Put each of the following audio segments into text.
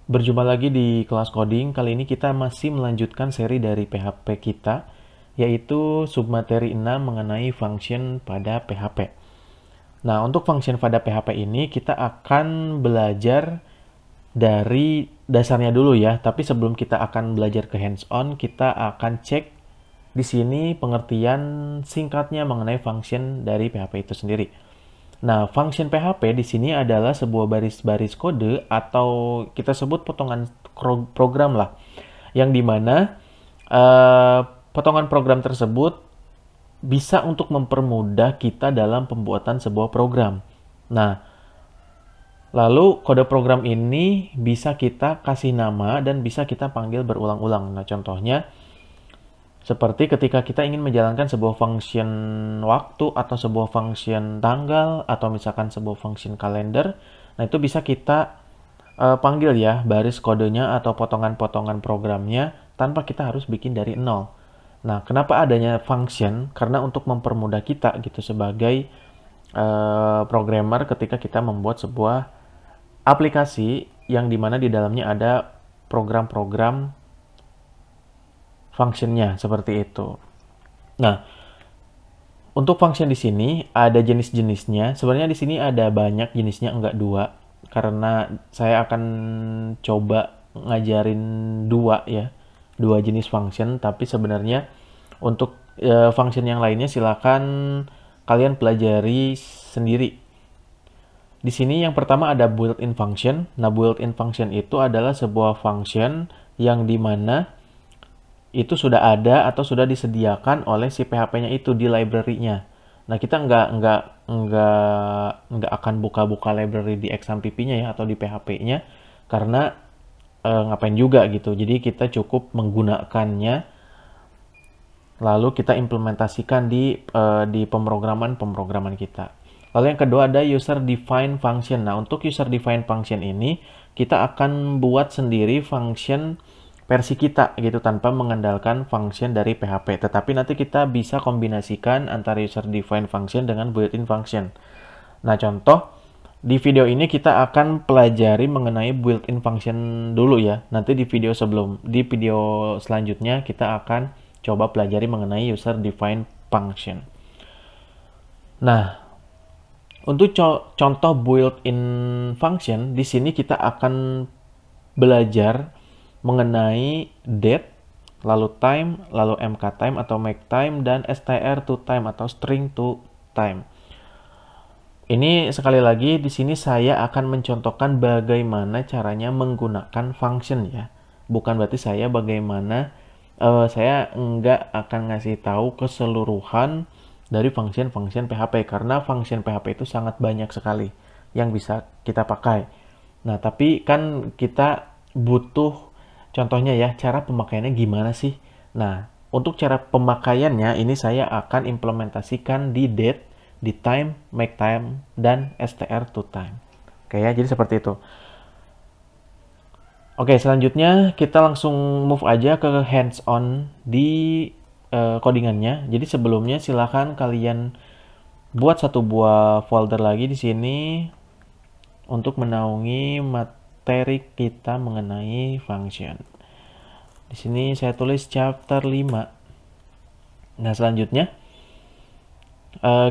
Berjumpa lagi di kelas coding. Kali ini kita masih melanjutkan seri dari PHP kita, yaitu submateri 6 mengenai function pada PHP. Nah, untuk function pada PHP ini kita akan belajar dari dasarnya dulu ya. Tapi sebelum kita akan belajar ke hands-on, kita akan cek di sini pengertian singkatnya mengenai function dari PHP itu sendiri. Nah, function PHP di sini adalah sebuah baris-baris kode atau kita sebut potongan program lah, yang dimana eh, potongan program tersebut bisa untuk mempermudah kita dalam pembuatan sebuah program. Nah, lalu kode program ini bisa kita kasih nama dan bisa kita panggil berulang-ulang. Nah, contohnya seperti ketika kita ingin menjalankan sebuah function waktu atau sebuah function tanggal atau misalkan sebuah function kalender, nah itu bisa kita panggil ya baris kodenya atau potongan-potongan programnya tanpa kita harus bikin dari nol. Nah, kenapa adanya function? Karena untuk mempermudah kita gitu sebagai programmer ketika kita membuat sebuah aplikasi yang dimana di dalamnya ada program-program functionnya seperti itu. Nah, untuk function di sini ada jenis-jenisnya. Sebenarnya di sini ada banyak jenisnya, enggak dua. Karena saya akan coba ngajarin dua ya, dua jenis function. Tapi sebenarnya untuk function yang lainnya silakan kalian pelajari sendiri. Di sini yang pertama ada built-in function. Nah, built-in function itu adalah sebuah function yang dimana itu sudah ada atau sudah disediakan oleh si PHP-nya itu di library-nya. Nah, kita nggak akan buka-buka library di XAMPP-nya ya atau di PHP-nya karena ngapain juga gitu. Jadi kita cukup menggunakannya lalu kita implementasikan di pemrograman kita. Lalu yang kedua ada user defined function. Nah, untuk user defined function ini kita akan buat sendiri function versi kita gitu tanpa mengandalkan function dari PHP. Tetapi nanti kita bisa kombinasikan antara user defined function dengan built-in function. Nah, contoh di video ini kita akan pelajari mengenai built-in function dulu ya. Nanti di video selanjutnya kita akan coba pelajari mengenai user defined function. Nah, untuk contoh built-in function di sini kita akan belajar mengenai date, lalu time, lalu mktime atau maketime, dan str to time atau string to time. Ini sekali lagi di sini saya akan mencontohkan bagaimana caranya menggunakan function ya. Bukan berarti saya saya nggak akan ngasih tahu keseluruhan dari function-function PHP karena function PHP itu sangat banyak sekali yang bisa kita pakai. Nah, tapi kan kita butuh contohnya ya, cara pemakaiannya gimana sih? Nah, untuk cara pemakaiannya ini saya akan implementasikan di date, di time, make time, dan str to time. Oke ya, jadi seperti itu. Oke, selanjutnya kita langsung move aja ke hands-on di codingannya. Jadi sebelumnya silahkan kalian buat satu buah folder lagi di sini untuk menaungi materi kita mengenai function. Di sini saya tulis chapter 5. Nah, selanjutnya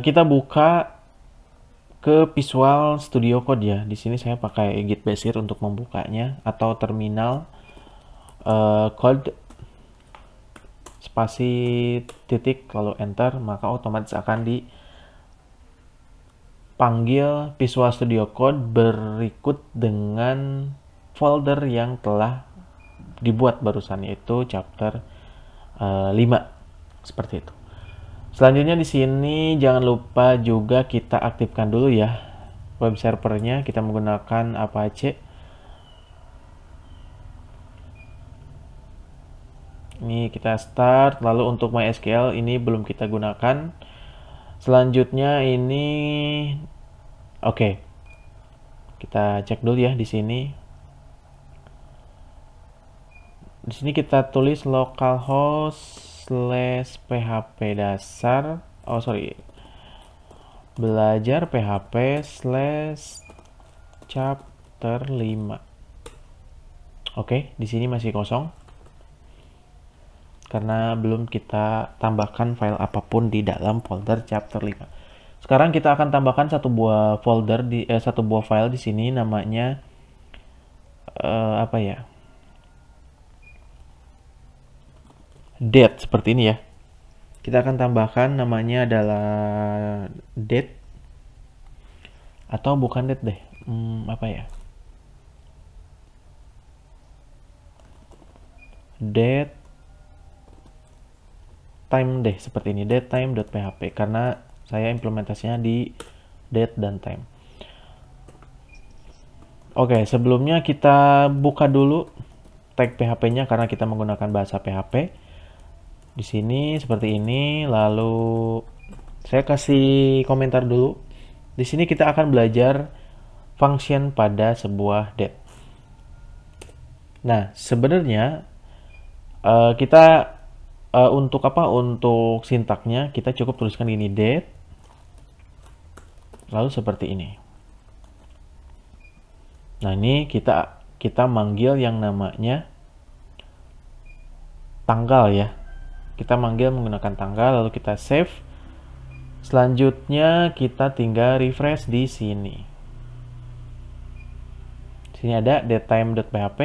kita buka ke Visual Studio Code ya. Di sini saya pakai Git Basic untuk membukanya atau terminal code spasi titik lalu enter, maka otomatis akan dipanggil Visual Studio Code berikut dengan folder yang telah dibuat barusan, yaitu chapter 5 seperti itu. Selanjutnya di sini jangan lupa juga kita aktifkan dulu ya web servernya. Kita menggunakan Apache. Ini kita start. Lalu untuk MySQL ini belum kita gunakan. Selanjutnya ini oke. Kita cek dulu ya di sini. Di sini kita tulis localhost/php dasar. Oh sorry, belajar php/chapter 5. Oke, di sini masih kosong karena belum kita tambahkan file apapun di dalam folder chapter 5. Sekarang kita akan tambahkan satu buah folder satu buah file di sini namanya apa ya? Date seperti ini ya. Kita akan tambahkan namanya adalah date atau bukan date deh. Apa ya? Date time deh seperti ini, datetime.php, karena saya implementasinya di date dan time. Oke, sebelumnya kita buka dulu tag PHP-nya karena kita menggunakan bahasa PHP. Di sini seperti ini, lalu saya kasih komentar dulu. Di sini kita akan belajar function pada sebuah date. Nah, sebenarnya kita untuk apa? Untuk sintaknya kita cukup tuliskan gini, date, lalu seperti ini. Nah, ini kita manggil yang namanya tanggal ya. Kita manggil menggunakan tanggal, lalu kita save. Selanjutnya kita tinggal refresh di sini. Di sini ada datetime.php.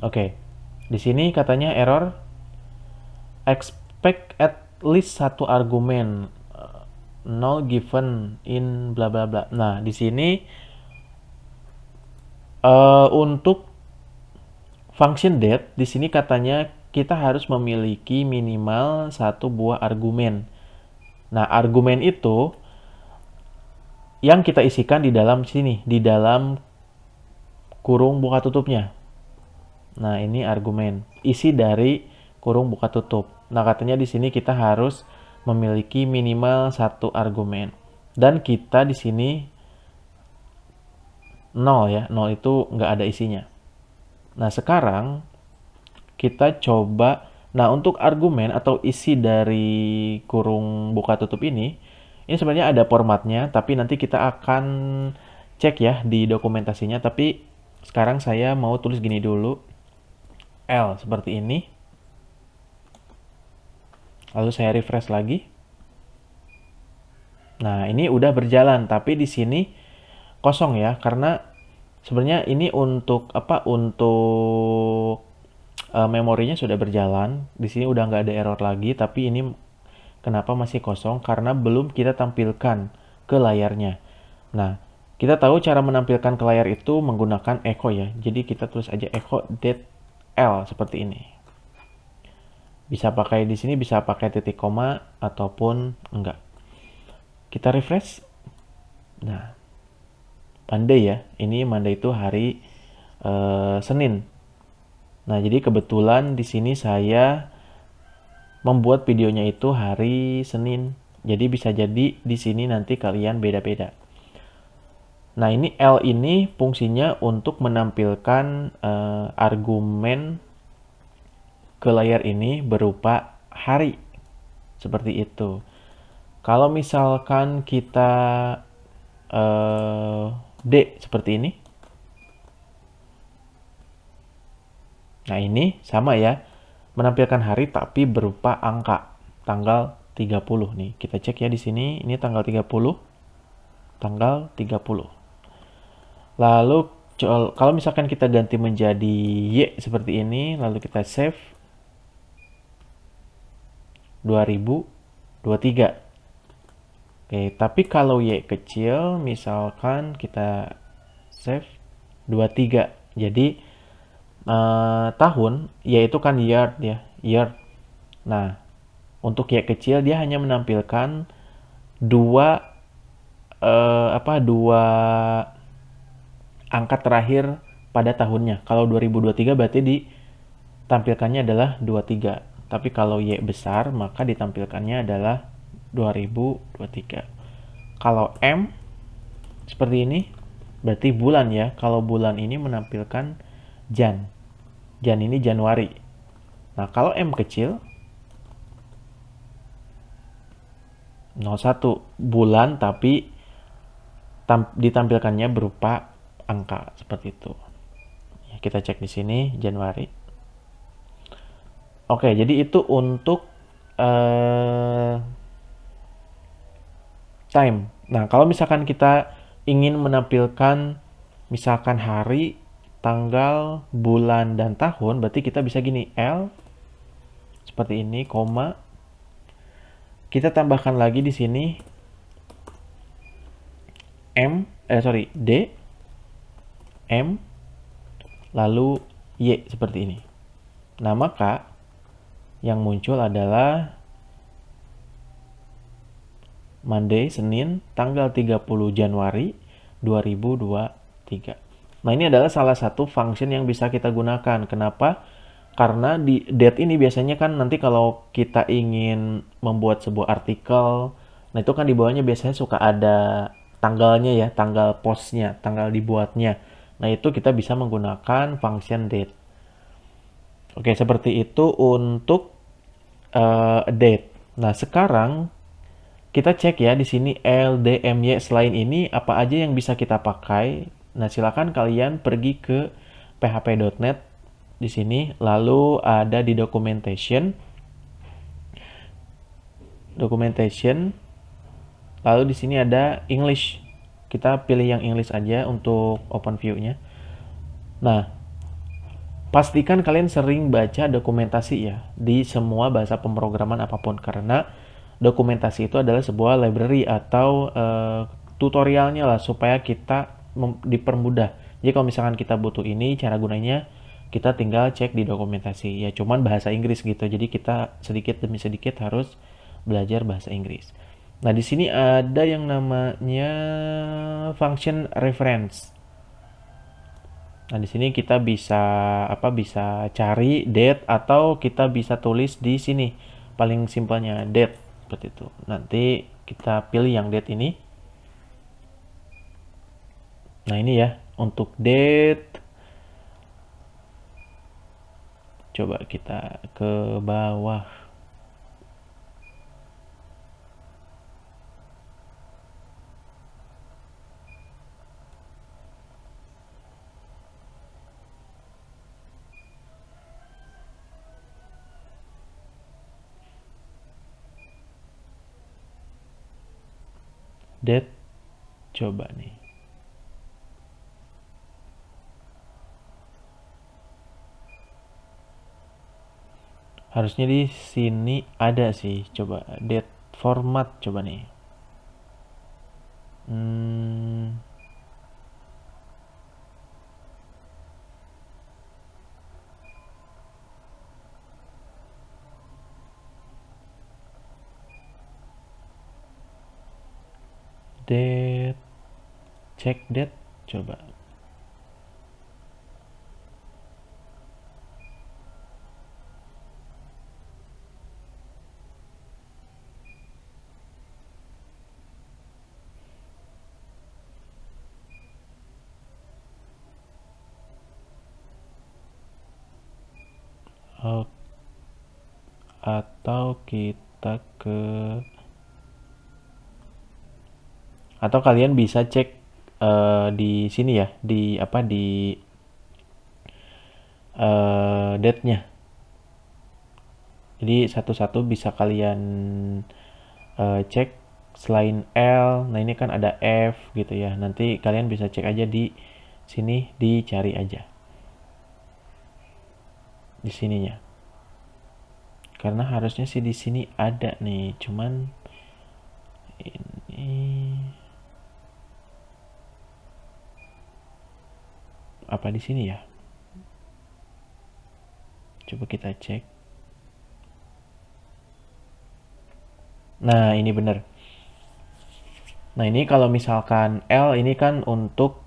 Oke. Di sini katanya error expect at least satu argumen null given in bla bla bla. Nah, di sini untuk function date di sini katanya kita harus memiliki minimal satu buah argumen. Nah, argumen itu yang kita isikan di dalam sini, di dalam kurung buka tutupnya. Nah, ini argumen isi dari kurung buka tutup. Nah, katanya di sini kita harus memiliki minimal satu argumen. Dan kita di sini 0 ya, 0 itu nggak ada isinya. Nah, sekarang kita coba, nah untuk argumen atau isi dari kurung buka tutup ini sebenarnya ada formatnya, tapi nanti kita akan cek ya di dokumentasinya. Tapi sekarang saya mau tulis gini dulu, L seperti ini. Lalu saya refresh lagi. Nah, ini udah berjalan, tapi di sini kosong ya, karena sebenarnya ini untuk apa? Untuk memorinya sudah berjalan. Di sini udah nggak ada error lagi, tapi ini kenapa masih kosong? Karena belum kita tampilkan ke layarnya. Nah, kita tahu cara menampilkan ke layar itu menggunakan echo ya. Jadi kita tulis aja echo date L seperti ini. Bisa pakai di sini, bisa pakai titik koma ataupun enggak. Kita refresh. Nah, Monday ya. Ini Monday itu hari Senin. Nah, jadi kebetulan di sini saya membuat videonya itu hari Senin. Jadi bisa jadi di sini nanti kalian beda-beda. Nah, ini L ini fungsinya untuk menampilkan argumen ke layar ini berupa hari. Seperti itu. Kalau misalkan kita D seperti ini. Nah, ini sama ya. Menampilkan hari tapi berupa angka. Tanggal 30 nih. Kita cek ya di sini. Ini tanggal 30. Tanggal 30. Lalu kalau misalkan kita ganti menjadi Y seperti ini, lalu kita save 2023. Oke, tapi kalau Y kecil, misalkan kita save 23. Jadi tahun, yaitu kan year ya, year. Nah, untuk Y kecil dia hanya menampilkan dua angka terakhir pada tahunnya. Kalau 2023 berarti ditampilkannya adalah 23. Tapi kalau Y besar, maka ditampilkannya adalah 2023. Kalau M seperti ini, berarti bulan ya. Kalau bulan ini menampilkan Jan. Jan ini Januari. Nah, kalau M kecil, 01 bulan tapi ditampilkannya berupa angka seperti itu. Ya, kita cek di sini Januari. Oke, jadi itu untuk time. Nah, kalau misalkan kita ingin menampilkan misalkan hari, tanggal, bulan, dan tahun, berarti kita bisa gini, L seperti ini, koma. Kita tambahkan lagi di sini D, M, lalu Y seperti ini. Nah, maka yang muncul adalah Monday, Senin, tanggal 30 Januari 2023. Nah, ini adalah salah satu function yang bisa kita gunakan. Kenapa? Karena di date ini biasanya kan nanti kalau kita ingin membuat sebuah artikel, nah itu kan di bawahnya biasanya suka ada tanggalnya ya, tanggal postnya, tanggal dibuatnya. Nah, itu kita bisa menggunakan function date. Oke, seperti itu untuk date. Nah, sekarang kita cek ya di sini LDMY selain ini apa aja yang bisa kita pakai. Nah, silakan kalian pergi ke php.net di sini, lalu ada di documentation, lalu di sini ada English. Kita pilih yang English aja untuk open view-nya. Nah, pastikan kalian sering baca dokumentasi ya di semua bahasa pemrograman apapun, karena dokumentasi itu adalah sebuah library atau tutorialnya lah supaya kita dipermudah. Jadi kalau misalkan kita butuh ini, cara gunanya kita tinggal cek di dokumentasi. Ya cuman bahasa Inggris gitu. Jadi kita sedikit demi sedikit harus belajar bahasa Inggris. Nah, di sini ada yang namanya function reference. Nah, di sini kita bisa cari date atau kita bisa tulis di sini. Paling simpelnya date seperti itu. Nanti kita pilih yang date ini. Nah, ini ya untuk date. Coba kita ke bawah. Date, coba nih. Harusnya di sini ada sih. Coba date format, coba nih. Date, cek date, coba. Atau kalian bisa cek di sini ya, di date-nya. Jadi satu-satu bisa kalian cek selain L. Nah, ini kan ada F gitu ya. Nanti kalian bisa cek aja di sini, dicari aja di sininya. Karena harusnya sih di sini ada nih, cuman ini apa di sini ya? Coba kita cek. Nah, ini bener. Nah, ini kalau misalkan L ini kan untuk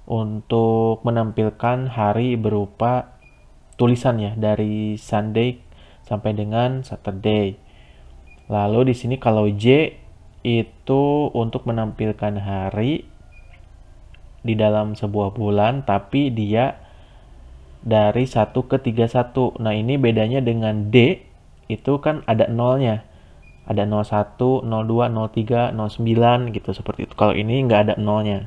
untuk menampilkan hari berupa tulisan ya, dari Sunday sampai dengan Saturday. Lalu di sini kalau J itu untuk menampilkan hari di dalam sebuah bulan, tapi dia dari 1 ke 31. Nah, ini bedanya dengan D, itu kan ada nolnya. Ada 01, 02, 03, 09 gitu, seperti itu. Kalau ini nggak ada nolnya.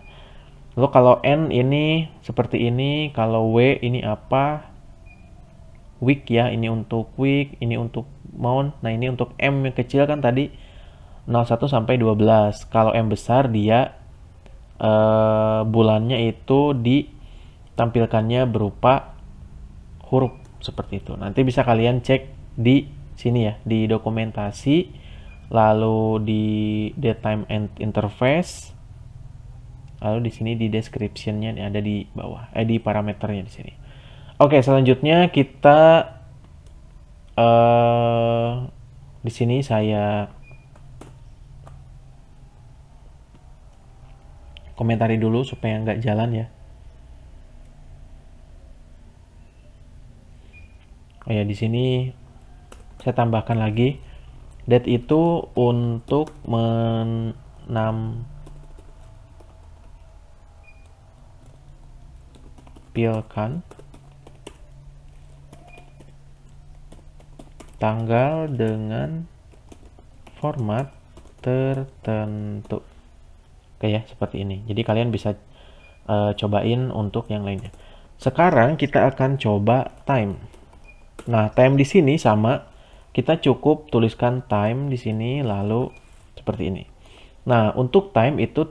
Lalu kalau N ini seperti ini, kalau W ini apa? Week ya, ini untuk week, ini untuk month. Nah, ini untuk M yang kecil kan tadi 01 sampai 12. Kalau M besar dia bulannya itu ditampilkannya berupa huruf seperti itu. Nanti bisa kalian cek di sini ya, di dokumentasi, lalu di datetime and interface, lalu di sini di description-nya ada di bawah, di parameternya di sini. Oke, selanjutnya kita di sini saya komentari dulu supaya nggak jalan ya. Oh ya, di sini saya tambahkan lagi date itu untuk menampilkan tanggal dengan format tertentu. Oke ya, seperti ini. Jadi kalian bisa cobain untuk yang lainnya. Sekarang kita akan coba time. Nah, time di sini sama. Kita cukup tuliskan time di sini, lalu seperti ini. Nah, untuk time itu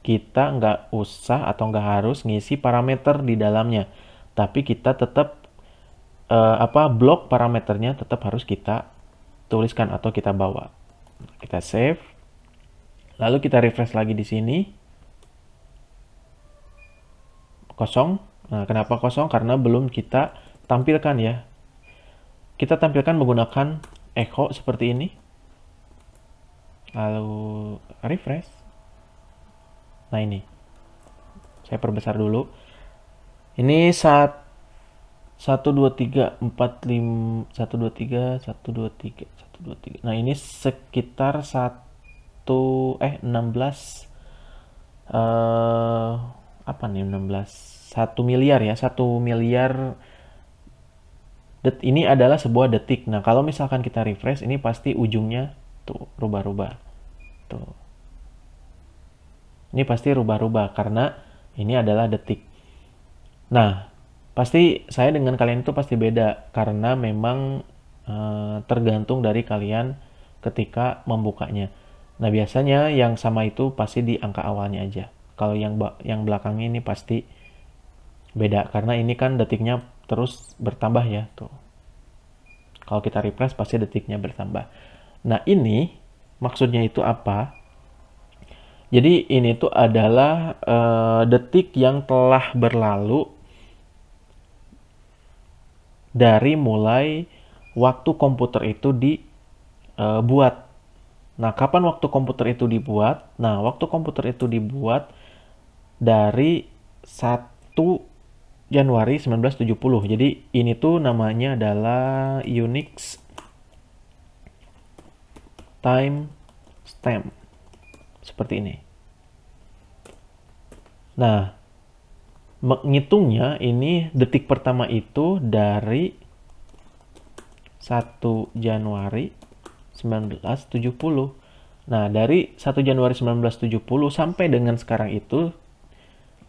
kita nggak usah atau nggak harus ngisi parameter di dalamnya. Tapi kita tetap blok parameternya tetap harus kita tuliskan atau kita bawa. Kita save. Lalu kita refresh lagi di sini. Kosong. Nah, kenapa kosong? Karena belum kita tampilkan ya. Kita tampilkan menggunakan echo seperti ini. Lalu refresh. Nah, ini. Saya perbesar dulu. Ini 1 2 3 4 5 1 2 3 1 2 3 1 2 3. Nah, ini sekitar 16 apa nih 16 1 miliar ya, 1 miliar ini adalah sebuah detik. Nah, kalau misalkan kita refresh, ini pasti ujungnya tuh rubah-rubah. Tuh. Ini pasti rubah-rubah karena ini adalah detik. Nah, pasti saya dengan kalian itu pasti beda karena memang tergantung dari kalian ketika membukanya. Nah, biasanya yang sama itu pasti di angka awalnya aja. Kalau yang belakangnya ini pasti beda karena ini kan detiknya terus bertambah ya tuh. Kalau kita refresh pasti detiknya bertambah. Nah, ini maksudnya itu apa? Jadi ini tuh adalah detik yang telah berlalu dari mulai waktu komputer itu dibuat. Nah, kapan waktu komputer itu dibuat? Nah, waktu komputer itu dibuat dari 1 Januari 1970. Jadi ini tuh namanya adalah Unix time stamp. Seperti ini. Nah, menghitungnya ini detik pertama itu dari 1 Januari 1970. Nah, dari 1 Januari 1970 sampai dengan sekarang itu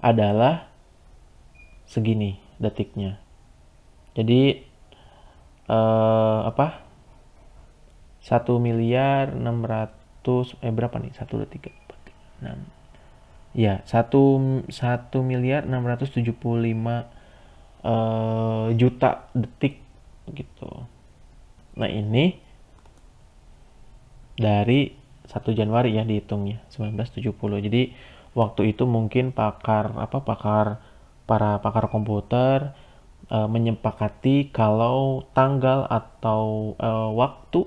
adalah segini detiknya. Jadi 1 miliar 600 berapa nih? 1 2 3 4 6. Ya, 1 miliar 675 juta detik gitu. Nah, ini dari 1 Januari ya dihitungnya 1970. Jadi waktu itu mungkin para pakar komputer menyepakati kalau tanggal atau waktu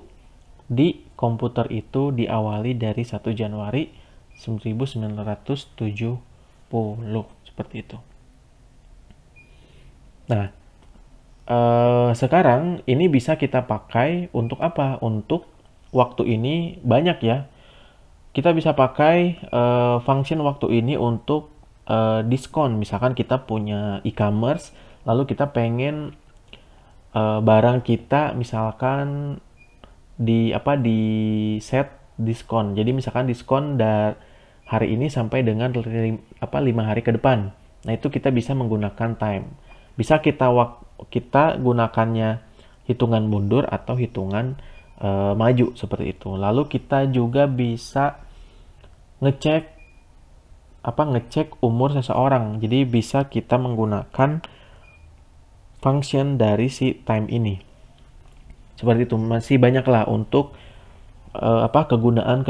di komputer itu diawali dari 1 Januari 1970 seperti itu. Nah, sekarang ini bisa kita pakai untuk apa? Untuk waktu ini banyak ya. Kita bisa pakai function waktu ini untuk diskon. Misalkan kita punya e-commerce, lalu kita pengen barang kita misalkan di set diskon. Jadi misalkan diskon hari ini sampai dengan 5 hari ke depan. Nah, itu kita bisa menggunakan time. Bisa kita gunakannya hitungan mundur atau hitungan maju seperti itu. Lalu kita juga bisa ngecek umur seseorang. Jadi bisa kita menggunakan function dari si time ini. Seperti itu. Masih banyak lah untuk kegunaan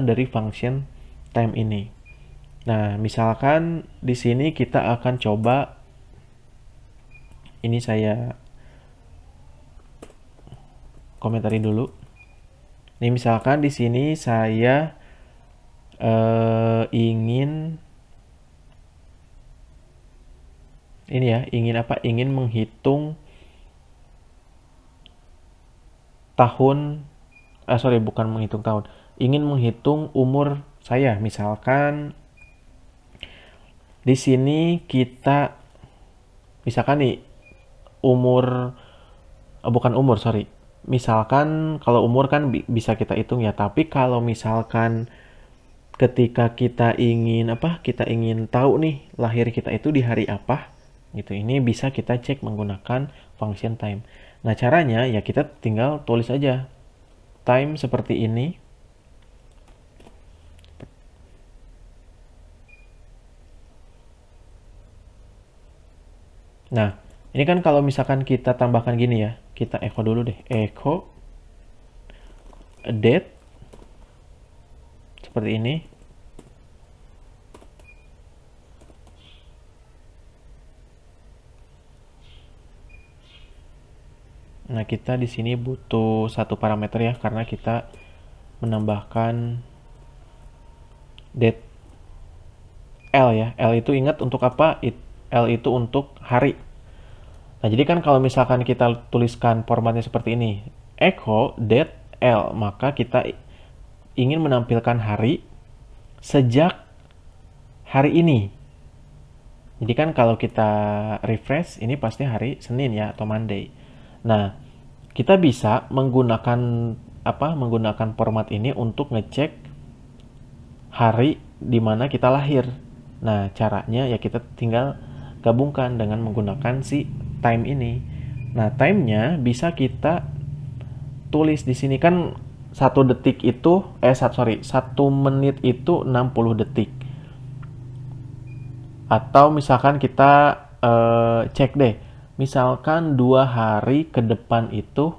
dari function time ini. Nah, misalkan di sini kita akan coba, ini saya komentari dulu. Ini misalkan di sini saya ingin menghitung tahun, bukan menghitung tahun, ingin menghitung umur saya. Misalkan di sini kita, misalkan nih misalkan kalau umur kan bisa kita hitung ya, tapi kalau misalkan ketika kita ingin tahu nih lahir kita itu di hari apa gitu, ini bisa kita cek menggunakan function time. Nah, caranya ya kita tinggal tulis aja time seperti ini. Nah, ini kan kalau misalkan kita tambahkan gini ya, kita echo dulu deh, echo date seperti ini. Nah, kita di sini butuh satu parameter ya, karena kita menambahkan date L ya. L itu ingat untuk apa? L itu untuk hari. Nah, jadi kan kalau misalkan kita tuliskan formatnya seperti ini, echo date L, maka kita ingin menampilkan hari sejak hari ini. Jadi kan kalau kita refresh, ini pasti hari Senin ya, atau Monday. Nah, kita bisa menggunakan format ini untuk ngecek hari di mana kita lahir. Nah, caranya ya kita tinggal gabungkan dengan menggunakan si time ini. Nah, time-nya bisa kita tulis di sini kan 1 menit itu 60 detik. Atau misalkan kita cek deh, misalkan 2 hari ke depan itu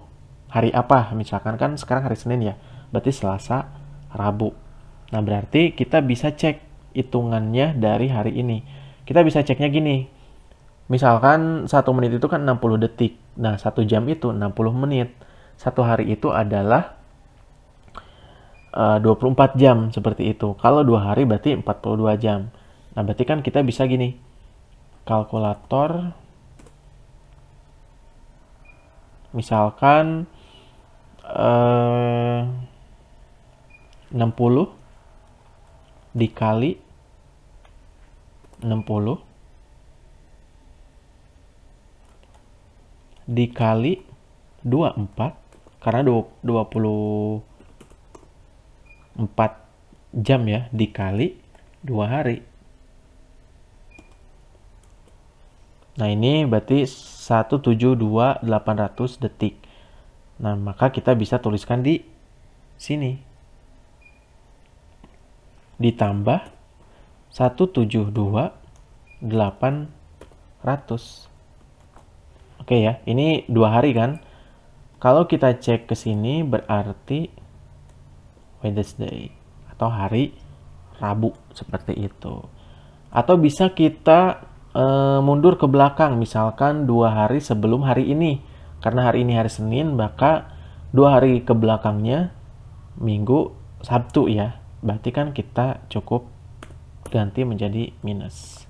hari apa? Misalkan kan sekarang hari Senin ya, berarti Selasa, Rabu. Nah, berarti kita bisa cek hitungannya dari hari ini. Kita bisa ceknya gini, misalkan 1 menit itu kan 60 detik. Nah, 1 jam itu 60 menit. 1 hari itu adalah 24 jam seperti itu. Kalau 2 hari berarti 42 jam. Nah, berarti kan kita bisa gini, kalkulator, misalkan 60 dikali 60 dikali 24, karena 24 jam ya, dikali 2 hari. Nah, ini berarti 172.800 detik. Nah, maka kita bisa tuliskan di sini. Ditambah 172.800. Oke ya, ini 2 hari kan. Kalau kita cek ke sini berarti Wednesday atau hari Rabu seperti itu. Atau bisa kita mundur ke belakang, misalkan 2 hari sebelum hari ini. Karena hari ini hari Senin, maka 2 hari ke belakangnya Minggu, Sabtu ya. Berarti kan kita cukup ganti menjadi minus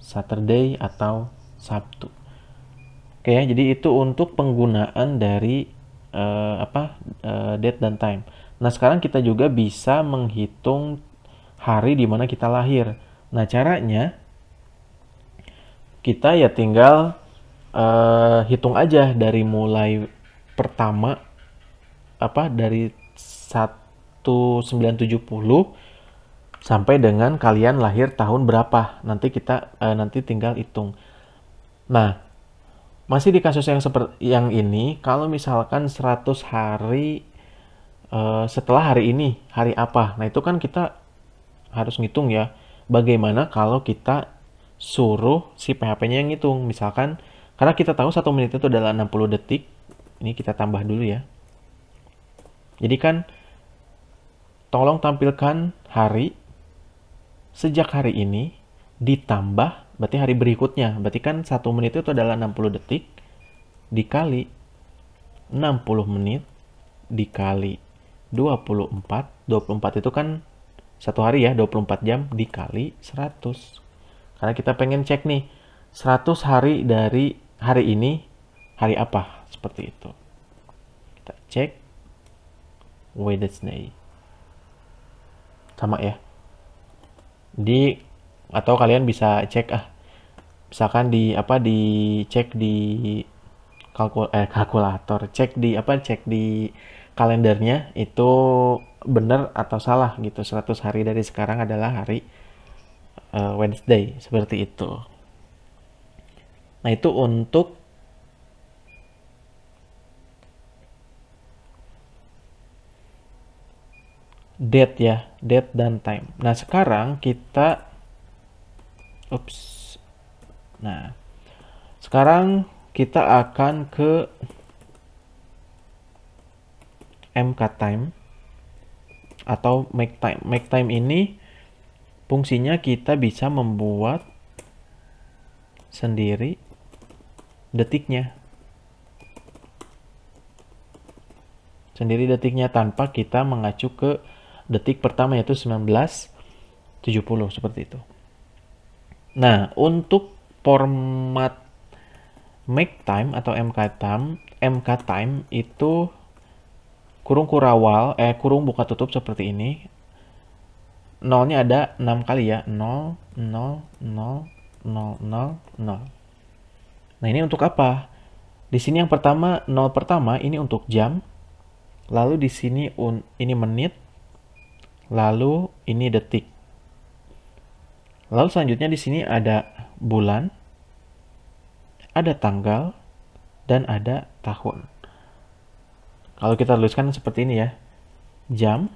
Saturday atau Sabtu. Oke ya, jadi itu untuk penggunaan dari date dan time. Nah, sekarang kita juga bisa menghitung hari di mana kita lahir. Nah, caranya kita ya tinggal hitung aja dari mulai pertama dari 1970 sampai dengan kalian lahir tahun berapa. Nanti kita nanti tinggal hitung. Nah, masih di kasus yang seperti yang ini, kalau misalkan 100 hari setelah hari ini, hari apa? Nah, itu kan kita harus ngitung ya. Bagaimana kalau kita suruh si PHP-nya yang ngitung? Misalkan, karena kita tahu 1 menit itu adalah 60 detik. Ini kita tambah dulu ya. Jadi kan, tolong tampilkan hari sejak hari ini ditambah berarti hari berikutnya. Berarti kan 1 menit itu adalah 60 detik dikali 60 menit dikali 24. 24 itu kan 1 hari ya, 24 jam dikali 100. Karena kita pengen cek nih, 100 hari dari hari ini, hari apa? Seperti itu. Kita cek Wednesday. Sama ya. Atau kalian bisa cek misalkan dicek di kalkulator, cek di kalendernya itu benar atau salah gitu. 100 hari dari sekarang adalah hari Wednesday, seperti itu. Nah, itu untuk date ya, date dan time. Nah, sekarang kita Nah, sekarang kita akan ke MK time atau make time. Make time ini fungsinya kita bisa membuat sendiri detiknya. Sendiri detiknya tanpa kita mengacu ke detik pertama yaitu 1970 seperti itu. Nah, untuk format make time atau MK time itu kurung kurawal, kurung buka tutup seperti ini. Nolnya ada 6 kali ya. 0, 0, 0, 0, 0, 0. Nah, ini untuk apa? Di sini yang pertama, 0 pertama ini untuk jam. Lalu di sini ini menit. Lalu ini detik. Lalu selanjutnya di sini ada bulan, ada tanggal, dan ada tahun. Kalau kita tuliskan seperti ini ya. Jam,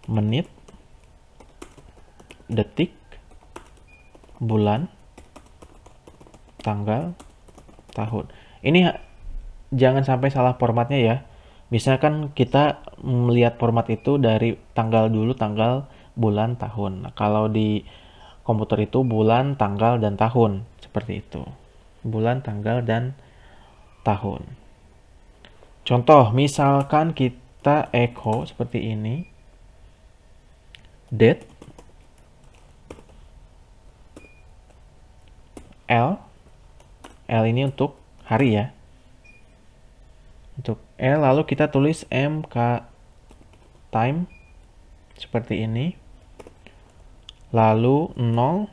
menit, detik, bulan, tanggal, tahun. Ini jangan sampai salah formatnya ya. Misalkan kita melihat format itu dari tanggal dulu, tanggal, bulan, tahun. Nah, kalau di komputer itu bulan, tanggal, dan tahun. Seperti itu. Bulan, tanggal, dan tahun. Contoh, misalkan kita echo seperti ini. Date. L. L ini untuk hari ya. Untuk L, lalu kita tulis MK time. Seperti ini. Lalu 0,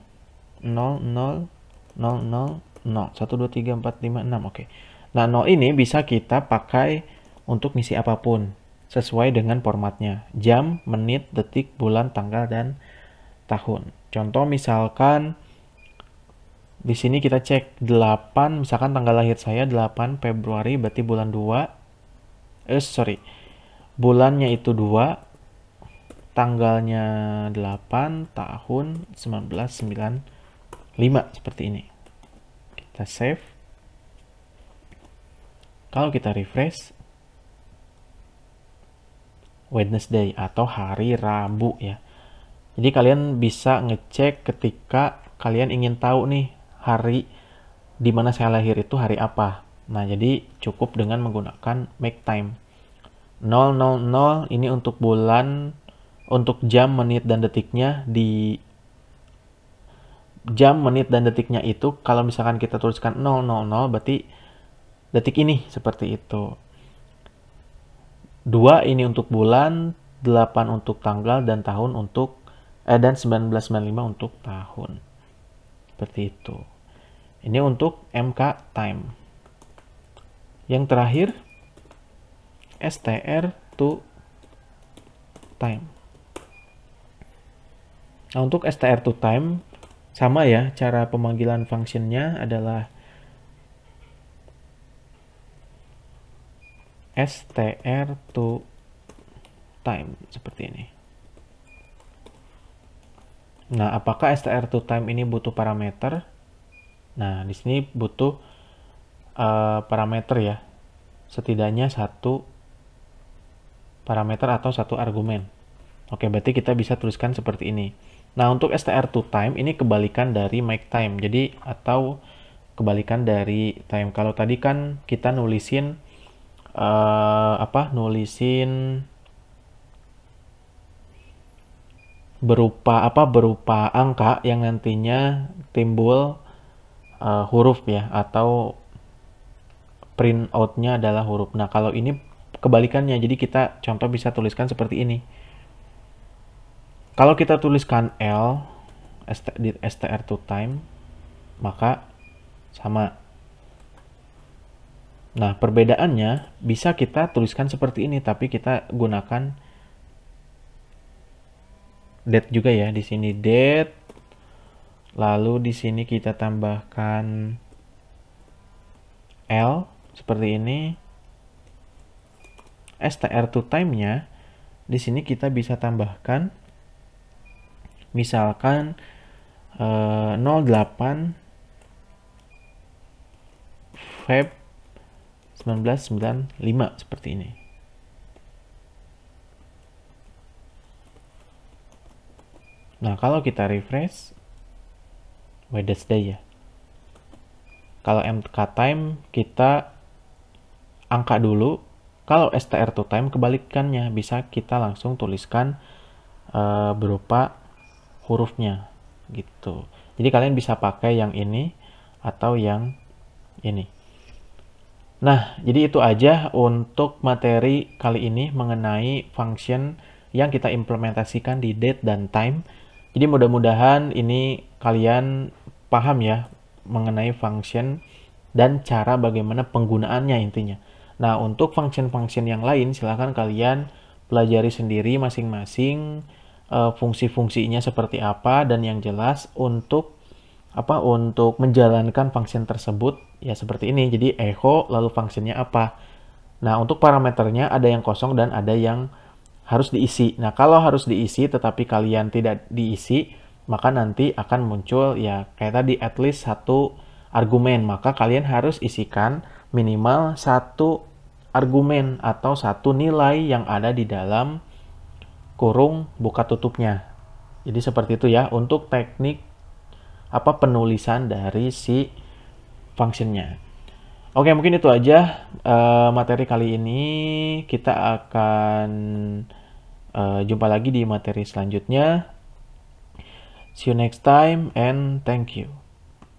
0, 0, 0, 0, 0. 1, 2, 3, 4, 5, 6. Oke. Nah, 0 ini bisa kita pakai untuk ngisi apapun. Sesuai dengan formatnya. Jam, menit, detik, bulan, tanggal, dan tahun. Contoh misalkan di sini kita cek 8. Misalkan tanggal lahir saya 8 Februari. Berarti bulan 2. Bulannya itu 2. Tanggalnya 8, tahun 1995, seperti ini. Kita save. Kalau kita refresh, Wednesday atau hari Rabu ya. Jadi kalian bisa ngecek ketika kalian ingin tahu nih hari di mana saya lahir itu hari apa. Nah, jadi cukup dengan menggunakan make time. 000 ini untuk bulan. Untuk jam, menit, dan detiknya di jam, menit, dan detiknya itu kalau misalkan kita tuliskan 000 berarti detik ini seperti itu. 2 ini untuk bulan, 8 untuk tanggal, dan tahun untuk dan 1995 untuk tahun. Seperti itu. Ini untuk MK time. Yang terakhir STR to time. Nah, untuk str2time sama ya, cara pemanggilan functionnya adalah str2time seperti ini. Nah, apakah str2time ini butuh parameter? Nah, di sini butuh parameter ya. Setidaknya satu parameter atau satu argumen. Oke, berarti kita bisa tuliskan seperti ini. Nah, untuk str2time ini kebalikan dari makeTime. Jadi, atau kebalikan dari time. Kalau tadi kan kita nulisin nulisin berupa angka yang nantinya timbul huruf ya, atau print out-nya adalah huruf. Nah, kalau ini kebalikannya. Jadi kita contoh bisa tuliskan seperti ini. Kalau kita tuliskan L di str2time, maka sama. Nah, perbedaannya bisa kita tuliskan seperti ini, tapi kita gunakan date juga ya. Di sini date, lalu di sini kita tambahkan L seperti ini. str2time-nya di sini kita bisa tambahkan misalkan 08 Feb 1995 seperti ini. Nah, kalau kita refresh Wednesday ya. Kalau mktime kita angka dulu. Kalau str2time kebalikannya, bisa kita langsung tuliskan berupa hurufnya gitu. Jadi kalian bisa pakai yang ini atau yang ini. Nah, jadi itu aja untuk materi kali ini mengenai function yang kita implementasikan di date dan time. Jadi mudah-mudahan ini kalian paham ya mengenai function dan cara bagaimana penggunaannya intinya. Nah, untuk function-function yang lain silahkan kalian pelajari sendiri masing-masing fungsi-fungsinya seperti apa, dan yang jelas untuk menjalankan function tersebut ya seperti ini. Jadi echo lalu functionnya apa. Nah, untuk parameternya ada yang kosong dan ada yang harus diisi. Nah, kalau harus diisi tetapi kalian tidak diisi, maka nanti akan muncul ya kayak tadi at least satu argumen. Maka kalian harus isikan minimal satu argumen atau satu nilai yang ada di dalam kurung buka tutupnya. Jadi seperti itu ya untuk teknik penulisan dari si functionnya. Oke, mungkin itu aja materi kali ini. Kita akan jumpa lagi di materi selanjutnya. See you next time and thank you.